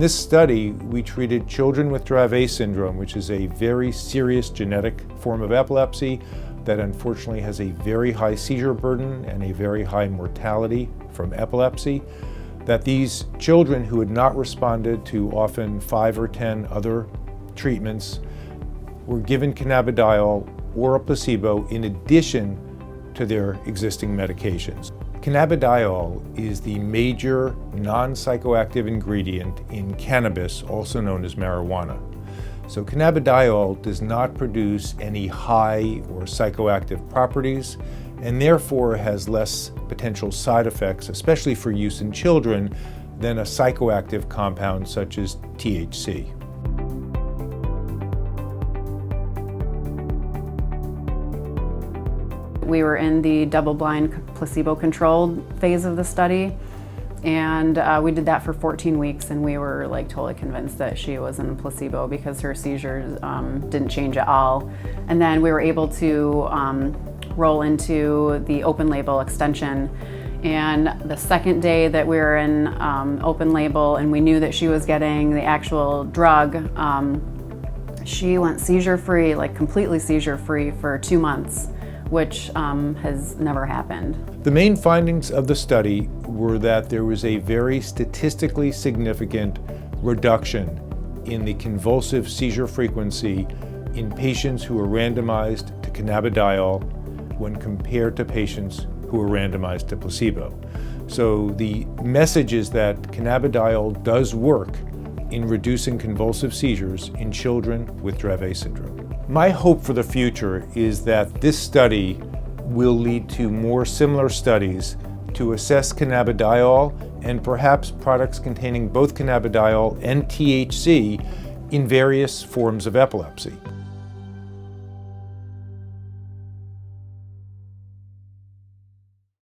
this study, we treated children with Dravet syndrome, which is a very serious genetic form of epilepsy that unfortunately has a very high seizure burden and a very high mortality from epilepsy. That these children who had not responded to often 5 or 10 other treatments were given cannabidiol or a placebo in addition to their existing medications. Cannabidiol is the major non-psychoactive ingredient in cannabis, also known as marijuana. So cannabidiol does not produce any high or psychoactive properties and therefore has less potential side effects, especially for use in children, than a psychoactive compound such as THC. We were in the double-blind placebo-controlled phase of the study, and we did that for 14 weeks, and we were totally convinced that she was in placebo because her seizures didn't change at all. And then we were able to roll into the open label extension. And the second day that we were in open label and we knew that she was getting the actual drug, she went seizure-free, completely seizure-free for 2 months, which has never happened. The main findings of the study were that there was a very statistically significant reduction in the convulsive seizure frequency in patients who were randomized to cannabidiol when compared to patients who were randomized to placebo. So the message is that cannabidiol does work in reducing convulsive seizures in children with Dravet syndrome. My hope for the future is that this study will lead to more similar studies to assess cannabidiol and perhaps products containing both cannabidiol and THC in various forms of epilepsy.